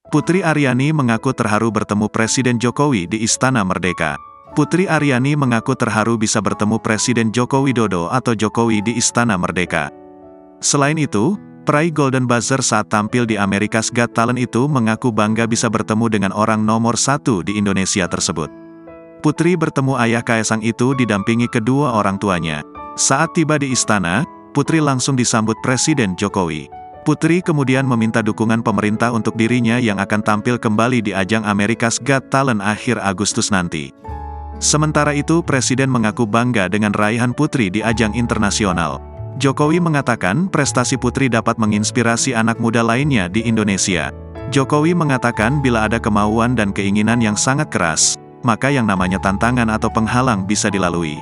Putri Aryani mengaku terharu bertemu Presiden Jokowi di Istana Merdeka. Putri Aryani mengaku terharu bisa bertemu Presiden Joko Widodo atau Jokowi di Istana Merdeka. Selain itu, peraih Golden Buzzer saat tampil di America's Got Talent itu mengaku bangga bisa bertemu dengan orang nomor 1 di Indonesia tersebut. Putri bertemu ayah Kaesang itu didampingi kedua orang tuanya. Saat tiba di istana, Putri langsung disambut Presiden Jokowi. Putri kemudian meminta dukungan pemerintah untuk dirinya yang akan tampil kembali di ajang America's Got Talent akhir Agustus nanti. Sementara itu, Presiden mengaku bangga dengan raihan Putri di ajang internasional. Jokowi mengatakan prestasi Putri dapat menginspirasi anak muda lainnya di Indonesia. Jokowi mengatakan bila ada kemauan dan keinginan yang sangat keras, maka yang namanya tantangan atau penghalang bisa dilalui.